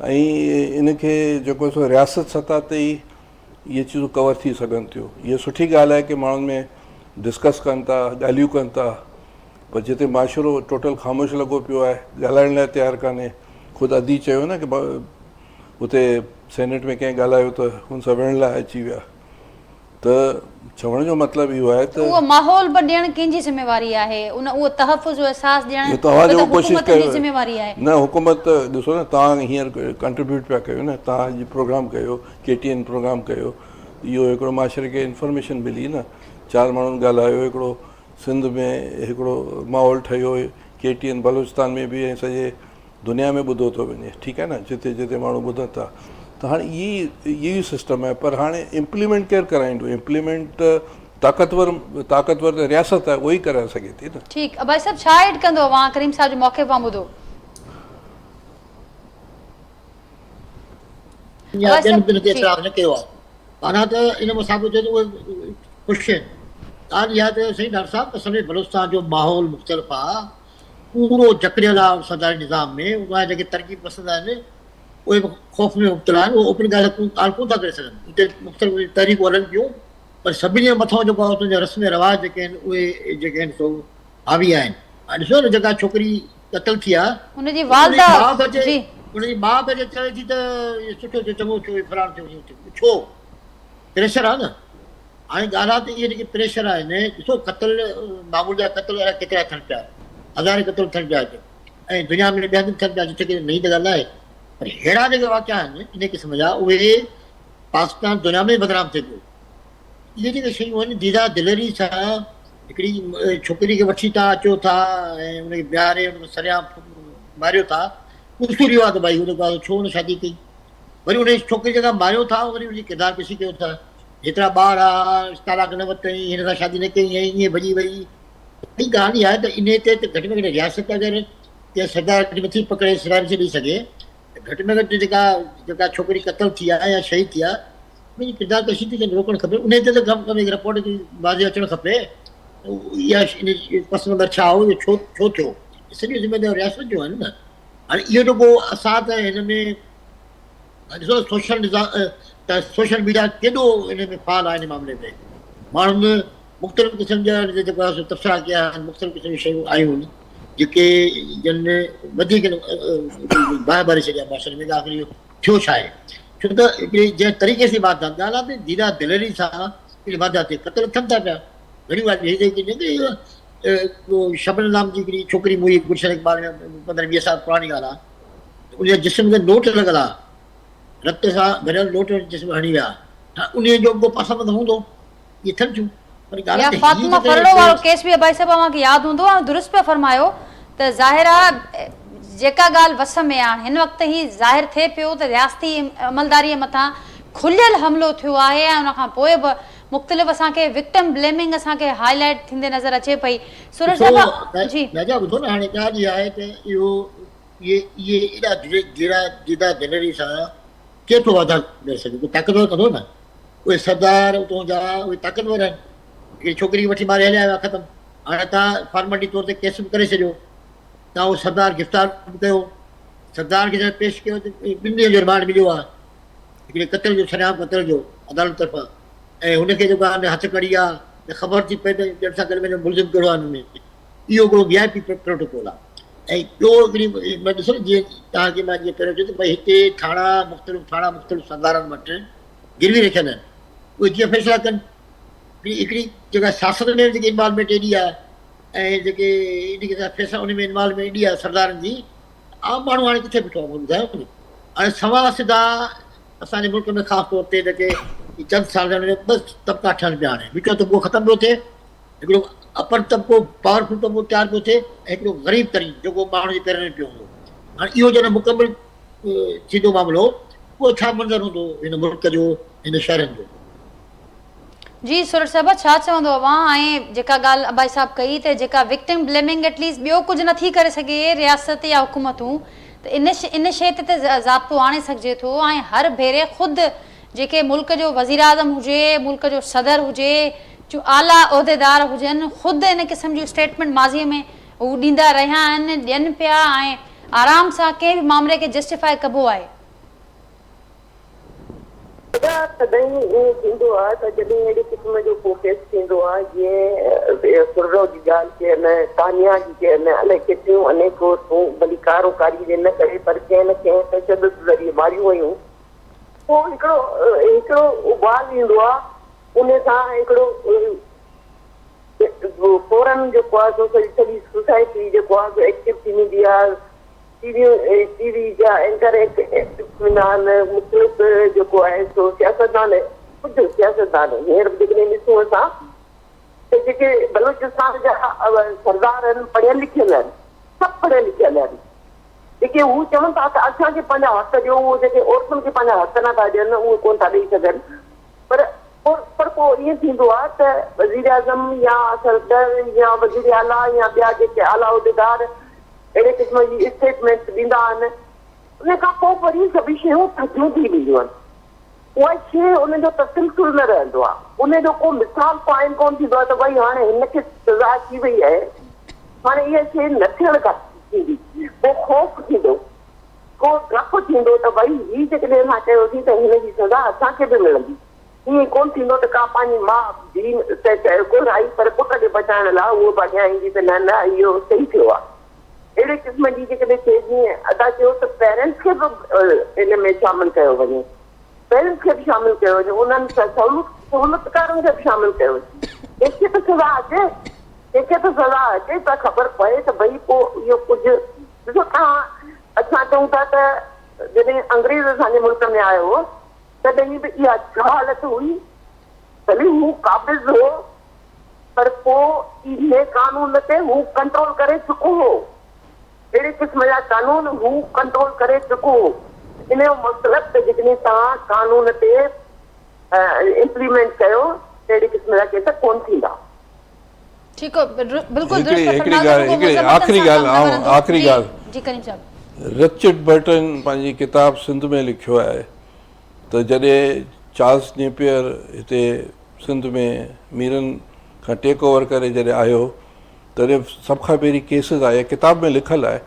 ऐं इनखे जेको सो रियासत सतह ते ई इहे चीज़ूं कवर थी सघनि थियूं। इहा सुठी ॻाल्हि आहे की माण्हुनि में डिस्कस कनि था, ॻाल्हियूं कनि था, पर जिते माशरो टोटल ख़ामोश लॻो पियो आहे, ॻाल्हाइण लाइ तयारु कान्हे। ख़ुदि अदी चयो न की हुते सेनेट में कंहिं ॻाल्हायो त हुन सां विढ़ण लाइ अची विया। त चवण जो मतिलबु इहो आहे त उहो माहौल बि ॾियणु कंहिंजी ज़िमेवारी आहे, उहो तहफ़ुज़ जो अहसासु ॾियणु तव्हांजो कोशिशि कयो ज़िमेवारी आहे न। हुकूमत त ॾिसो न, तव्हां हींअर कंट्रीब्यूट पिया कयो न, तव्हां प्रोग्राम कयो, KTN प्रोग्राम कयो, इहो हिकिड़ो माशरे खे इंफॉर्मेशन मिली न, 4 माण्हुनि ॻाल्हायो, हिकिड़ो सिंध में हिकिड़ो माहौल ठहियो, KTN बलोचिस्तान में बि, ऐं सॼे दुनिया में ॿुधो थो वञे, ठीकु आहे न, जिते जिते माण्हू ॿुधनि था। त हाणे इहो ई सिस्टम आहे, पर हाणे इम्प्लीमेंट केरु कराईंदो? इम्प्लीमेंट ताक़तवर त रियासत आहे, उहो ई करे सघे थी न। ठीकु, भाई साहिबु छा एड कंदो वां करीम साहिब जो मौक़े पां ॿुधो? माना त इन मुसाफ़िर जो उहे ख़ुशि आहिनि। ॻाल्हि इहा त सही डॉक्टर साहिबु, असांजे बलोचिस्तान जो माहौल मुख़्तलिफ़ आहे, पूरो जकड़ियल आहे सदारी निज़ाम में। उहा जेके तरक़ी पसंदि आहिनि उहे बि ख़ौफ़ में मुब्तला आहिनि, उहे ओपन ॻाल्हि कोन था करे सघनि। हिते मुख़्तलिफ़ तहरीकूं हलनि पियूं, पर सभिनी जे मथां जेको आहे उतां जा रस्म रवाज जेके आहिनि उहे जेके आहिनि सो हावी आहिनि। ऐं ॾिसो न, जेका छोकिरी क़तल थी आहे, हुनजी वालदा हुनजी माउ बि अचे चवे थी त सुठो थियो, चङो थियो, फलाण थियो, छो? प्रेशर आहे न। हाणे ॻाल्हि आहे त इहे जेके प्रेशर आहिनि, ॾिसो क़तल, मामूल जा क़तल अहिड़ा केतिरा थियनि पिया, हज़ारे क़तल थियनि पिया हिते, ऐं दुनिया में ॿिया थियनि पिया, जिते की नई त ॻाल्हि आहे। पर अहिड़ा जेके वाक़िया आहिनि इन क़िस्म जा, उहे पाकिस्तान दुनिया में बदनाम थिए पियो। इहे जेके शयूं आहिनि, दीदा दिलेरी सां हिकिड़ी छोकिरी खे वठी था अचो था ऐं हुनखे बीहारे हुनखे सरियां मारियो था, उसूल इहो आहे त भई हुन छो हुन शादी कई, वरी उन छोकिरी जेका मारियो था, वरी हुनजी किरदार पेशी कयो था, जेतिरा ॿार आहे, तलाक न वरितई, हिन सां शादी न कई, ऐं ईअं भॼी वई। ॿी ॻाल्हि इहा आहे त इन ते त घटि में घटि रियासत अगरि कंहिं सदारत नथी पकिड़े सदार खे ॾेई सघे, घटि में घटि जेका छोकिरी क़तल थी आहे या शहीद थी आहे, मुंहिंजी किरदार कशी थी रोकणु खपे। उन ते त कम कम रिपोर्ट जी वाज़े अचणु खपे, इहा पस नंबर छा हो, इहो छो थियो, सॼी ज़िमेदारी रियासत जो आहिनि न। हाणे इहो जेको असां त हिन में ॾिसो सोशल मीडिया केॾो हिन में फाल आहे, हिन मामले में माण्हुनि मुख़्तलिफ़ क़िस्म जा जेको आहे सो तबसरा कया आहिनि, मुख़्तलिफ़ क़िस्म जी शयूं आयूं आहिनि जेके जिन वधीक बाहि भरे छॾिया माशरे में आख़िर इहो थियो छा आहे। छो त हिकिड़ी जंहिं तरीक़े सां बात ॻाल्हि आहे त धीरा दिलेरी सां हिकिड़ी वाधा थिए, क़तल थियनि था पिया घणियूं ॻाल्हियूं। शबनम नाम जी हिकिड़ी छोकिरी मुई गुलशन इक़बाल में 15-20 साल पुराणी ॻाल्हि आहे, उन जिस्म ते नोट लॻल आहे, रत सां भरियल नोट जिस्म हणी विया, उन जो को पसंदि हूंदो इहे थियनि थियूं। या फातिमा फरड़ो वारो केस भी भाई साहब अवांखे यादि हूंदो ऐं दुरुस्त पिया फरमायो त ज़ाहिर आहे जेका ॻाल्हि वस में आहे हिन वक़्त ई ज़ाहिर थिए पियो त रियासती अमलदारीअ मथां खुलियल हमलो थियो आहे ऐं उन खां पोइ बि मुख़्तलिफ़ असांखे विक्टिम ब्लेमिंग असांखे हाईलाइट थींदे नज़र अचे पई। सूरज साहिब जी राजा ॿुधो न, हाणे ॻाल्हि इहा आहे त इहो इहे एॾा जिदा दिलेरी सां केतिरो वाधा करे सघे, कोई ताक़तवर कंदो न। उहे सरदार उतां जा उहे ताक़तवर आहिनि, हिकिड़ी छोकिरी वठी मारे हलिया विया ख़तमु। हाणे तव्हां फॉर्मेलिटी तौर ते केस बि करे छॾियो, तव्हां उहो सरदार गिरफ़्तार बि कयो, सरदार खे पेश कयो त 2 ॾींहं जो रिमांड मिलियो आहे हिकिड़े क़तल जो, सरेआम क़तल जो अदालत तरफ़ां, ऐं हुनखे जेको आहे हथ कड़ी आहे त ख़बर थी पए त ॼण सां गॾु में मुलज़िम कहिड़ो आहे हुन में। इहो हिकिड़ो VIP प्रोटोकॉल आहे। ऐं ॿियो हिकिड़ी मां ॾिसो जीअं तव्हांखे मां जीअं पहिरियों चयो त भई हिते थाणा मुख़्तलिफ़ सरदारनि वटि गिरवी रखियल आहिनि, उहे जीअं फ़ैसिला कनि। हिकिड़ी जेका सियासत में जेकी इन्वॉल्वमेंट एॾी आहे ऐं जेके एॾी फ़ैसिला उन में इन्वॉल्वमेंट एॾी आहे सरदारनि जी, आम माण्हू हाणे किथे बीठो आहे ॿुधायो न। हाणे सवा सिधा असांजे मुल्क में ख़ासि तौर ते जेके चंद साल में 2 तबिका ठहनि पिया। हाणे विचो तबिको ख़तमु पियो थिए, हिकिड़ो अपर तबिको पावरफुल तबिको तयारु पियो थिए, ऐं हिकिड़ो ग़रीब तरीन जेको माण्हू जे पेरनि में पियो हूंदो। हाणे इहो जॾहिं मुकमिल थींदो मामिलो, उहो छा मंज़र हूंदो हिन मुल्क जो, हिन शहरनि जो। जी सूरज साहिब छा चवंदो अवां, ऐं जेका ॻाल्हि अबाई साहब कई त जेका विक्टिम ब्लेमिंग एटलीस्ट ॿियो कुझु नथी करे सघे रियासत या हुकूमतूं, त इन शइ ते ज़ाब्तो आणे सघिजे थो। ऐं हर भेरे ख़ुदि जेके मुल्क जो वज़ीर आज़म हुजे, मुल्क जो सदर हुजे, जो आला उहिदेदार हुजनि, ख़ुदि इन क़िस्म जी स्टेटमेंट माज़ीअ में हू ॾींदा रहिया आहिनि, ॾियनि पिया, ऐं आराम सां कंहिं बि मामले खे जस्टिफाई कबो आहे। तॾहिं ईअं थींदो आहे त जॾहिं अहिड़े क़िस्म जो को केस थींदो आहे, जीअं फुर्रो जी ॻाल्हि चयनि, तानिया जी चयनि, अलाए केतिरियूं अनेको भली कारोकारी जे न करे पर कंहिं न कंहिं तशदुद ज़रिए मारियूं वयूं, पोइ हिकिड़ो उबाल ईंदो आहे, उन सां हिकिड़ो फौरन जेको आहे सॼी सोसाइटी जेको आहे एक्टिव थी वेंदी आहे। टीवी जा एंकर एक्टिव आहिनि, मुख़्तलिफ़ जेको आहे सो सियासतदान, कुझु सियासतदान हींअर जेकॾहिं ॾिसूं असां त जेके बलोचिस्तान जा सरदार आहिनि पढ़ियल लिखियल आहिनि, सभु पढ़ियल लिखियल आहिनि, जेके हू चवनि था त असांखे पंहिंजा हक़ ॾियो, उहो जेके औरतुनि खे पंहिंजा हक़ नथा ॾियनि उहे कोन था ॾेई सघनि। पर पोइ ईअं थींदो आहे त वज़ीर आज़म या सदर या वज़ीर आला या ॿिया जेके आला उहिदेदार अहिड़े क़िस्म जी स्टेटमेंट ॾींदा आहिनि, उन खां पोइ वरी सभई शयूं थधियूं थी वेंदियूं आहिनि। उहा शइ उनजो तसलसल न रहंदो आहे, उनजो को मिसाल क़ाइम कोन थींदो आहे त भई हाणे हिनखे सज़ा थी वई आहे, हाणे इहा शइ न थियणु थींदी। को ख़ौफ़ थींदो, को डपु थींदो त भई हीअ जेकॾहिं असां कयोसीं त हिनजी सज़ा असांखे बि मिलंदी। ईअं कोन थींदो त का पंहिंजी माउ धीउ कोन आई पर पुट खे बचाइण लाइ उहो बि अॻियां ईंदी त न न इहो सही थियो आहे। अहिड़े क़िस्म जी जेकॾहिं थिए, जीअं अदा कयो त पेरेंट्स खे बि इन में शामिलु कयो वञे, पेरेंट्स खे बि शामिलु कयो वञे, उन्हनि सहूलियतकारनि खे बि शामिलु कयो वञे। कंहिंखे त सज़ा अचे, कंहिंखे त सज़ा अचे त ख़बर पए त भई पोइ इहो कुझु ॾिसो। असां चऊं था त जॾहिं अंग्रेज़ असांजे मुल्क में आयो तॾहिं बि इहा छा हालत हुई, भली हू क़ाबिज़ हो पर पोइ इन कानून ते हू कंट्रोल करे चुको हो। अहिड़े क़िस्म जा कानून हू कंट्रोल करे चुको हो। इन जो मतिलबु त जेकॾहिं तव्हां कानून ते इम्प्लीमेंट कयो त अहिड़े क़िस्म जा केस कोन थींदा। ठीकु आहे, बिल्कुलु आख़िरी ॻाल्हि जी करीम साहब, रिचर्ड बर्टन पंहिंजी किताब सिंध में लिखियो आहे त जॾहिं चार्ल्स नेपियर हिते सिंध में मीरनि खां टेक ओवर करे जॾहिं आयो तॾहिं सभ खां पहिरीं केसिस आया, किताब में लिखियलु आहे,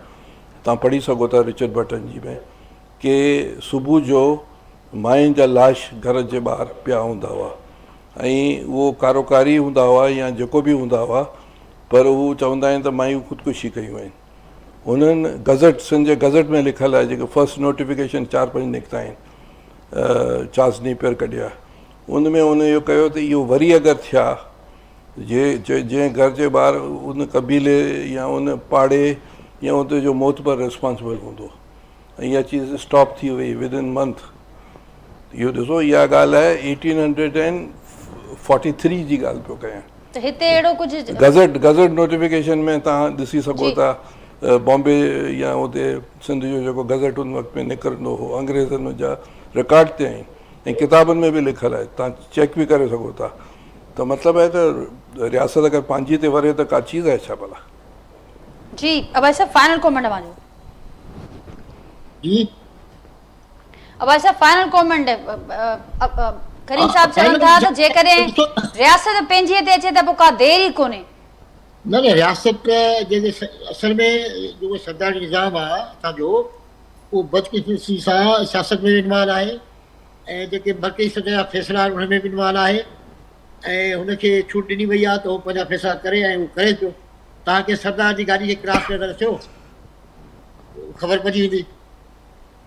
तव्हां पढ़ी सघो था रिचर्ड बर्टन जी में, कि सुबुह जो मायुनि जा लाश घर जे ॿाहिरि पिया हूंदा हुआ ऐं उहो कारोकारी हूंदा हुआ या जेको बि हूंदा हुआ, पर हू चवंदा आहिनि त मायूं ख़ुदकुशी कयूं आहिनि। हुननि गज़ट, सिंध जे गज़ट में लिखियलु आहे, जेके फस्ट नोटिफिकेशन 4-5 निकिता आहिनि, चासनी पेर कढिया, उन में उन इहो कयो त इहो वरी अगरि थिया, जंहिं घर जे ॿार उन कबीले या उन पाड़े या उते जो मोतबर रिस्पॉन्सिबल हूंदो, ऐं इहा चीज़ स्टॉप थी वई विदिन मंथ। इहो ॾिसो, इहा ॻाल्हि आहे 1843 जी ॻाल्हि पियो कयां। त हिते अहिड़ो कुझु गज़ट नोटिफिकेशन में तव्हां ॾिसी सघो था, बॉम्बे या उते सिंध जो जेको गज़ट उन वक़्त में निकिरंदो हो, अंग्रेज़नि जा रिकॉर्ड ते आहिनि ऐं किताबनि में बि लिखियलु आहे, तव्हां चेक बि करे सघो था। त मतिलबु आहे त रियासत अगरि पंहिंजी ते वरे त का चीज़ आहे छा भला? जी अबाई साहब फाइनल कमेंट वांजो जी अबाई साहब फाइनल कमेंट करीम साहब चवनि था त जेकॾहिं रियासत पंहिंजीअ ते अचे त पोइ का देरि ई कोन्हे। न रियासत जेके असल में जेको सरदारी निज़ाम आहे असांजो, उहो बदकिस्मती सां सियासत में बि इन्वॉल्व आहे ऐं जेके मर्कज़ी सतह जा फ़ैसिला आहिनि उन में बि इन्वॉल्व आहे ऐं हुनखे छूट ॾिनी वई आहे त उहो पंहिंजा फ़ैसिला करे ऐं उहो करे पियो। तव्हांखे सरदार जी गाॾी खे क्रॉस करे रखियो, ख़बर पइजी वेंदी।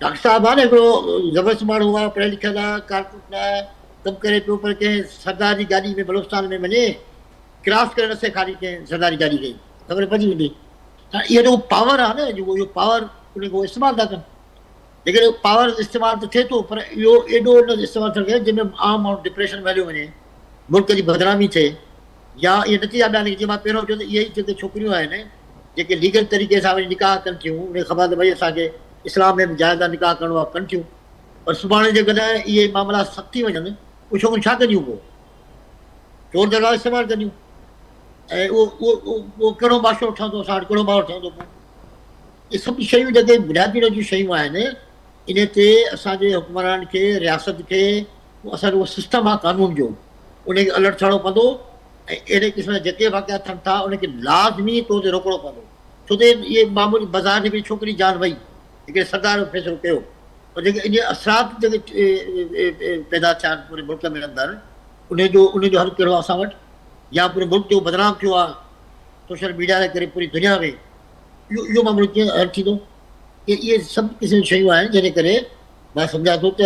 डॉक्टर साहिबु आहे न हिकिड़ो ज़बरदस्त माण्हू आहे, पढ़ियल लिखियल आहे, कारकुन आहे, कमु करे पियो, पर कंहिं सरदार जी गाॾी में बलोचिस्तान में वञे, क्रॉस करे न सघे खाली कंहिं सरदारी गाॾी खे, ख़बर पइजी वेंदी। त इहो जेको पावर आहे न, जेको इहो पावर उनखे इस्तेमालु था कनि, लेकिन पावर इस्तेमालु त थिए थो, पर इहो एॾो न इस्तेमालु थियणु घुरिजे जंहिंमें आम माण्हू डिप्रेशन में हलियो वञे, मुल्क जी बदनामी थिए, या इहे नतीजा ॿिया निकिरे। जीअं मां पहिरियों चयो त इहे जेके छोकिरियूं आहिनि जेके लीगल तरीक़े सां वञी निकाह कनि थियूं, उनखे ख़बर त भई असांखे इस्लाम में बि जाइज़ा निकाह करिणो आहे, कनि थियूं, पर सुभाणे जेकॾहिं इहे मामला सख़्त थी वञनि, उहे छोकिरियूं छा कंदियूं? पोइ चोर दरवाज़ इस्तेमालु कंदियूं ऐं उहो कहिड़ो माशो ठहंदो, असां वटि कहिड़ो माहौल ठहंदो? पोइ इहे सभु शयूं जेके बुनियादी जूं शयूं आहिनि, इन ते असांजे हुक्मरान खे, रियासत खे, असांजो उहो सिस्टम आहे कानून जो, उनखे अलर्ट थियणो पवंदो ऐं अहिड़े क़िस्म जा जेके वाक़िया थियनि था उनखे लाज़मी तौर ते रोकणो पवंदो। छो त इहे मामूली बाज़ार में हिकिड़ी छोकिरी जान वई, हिकिड़े सरदार जो फ़ैसिलो कयो, पर जेके इन असरात जेके पैदा थिया आहिनि पूरे मुल्क में अंदरि, उनजो हल कहिड़ो आहे असां वटि? या पूरे मुल्क जो बदनाम थियो आहे सोशल मीडिया जे करे पूरी दुनिया में, इहो मामलो कीअं हल थींदो? इहे सभु क़िस्म जूं शयूं आहिनि जंहिंजे करे मां सम्झां थो त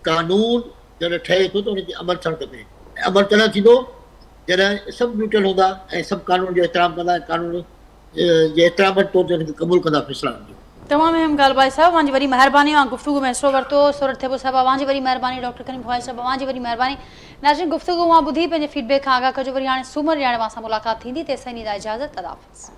कानून जॾहिं ठहे थो त उनते अमल थियणु खपे। ऐं अमल तॾहिं थींदो जॾहिं सभु न्यूट्रल हूंदा ऐं सभु कानून जो एतिराम कंदा, कानून जे एतिराम तौर ते हुनखे क़बूल कंदा फ़ैसिला। तमामु अहम ॻाल्हि भाई साहब, वांजी वरी महिरबानी आहे गुफ़्तगू में हिसो वरितो। सूरत थेबो साहब वांजी वरी महिरबानी, डॉक्टर करीम ख्वाहिश साहब वांजी वरी महिरबानी। नाज़रीन गुफ़्तगू मां ॿुधी पंहिंजे फीडबैक खां आगाह कजो, वरी हाणे सूमर याने मां सां मुलाक़ात थींदी, तेसिताईं ॾींदा इजाज़त, अल्लाह हाफ़िज़।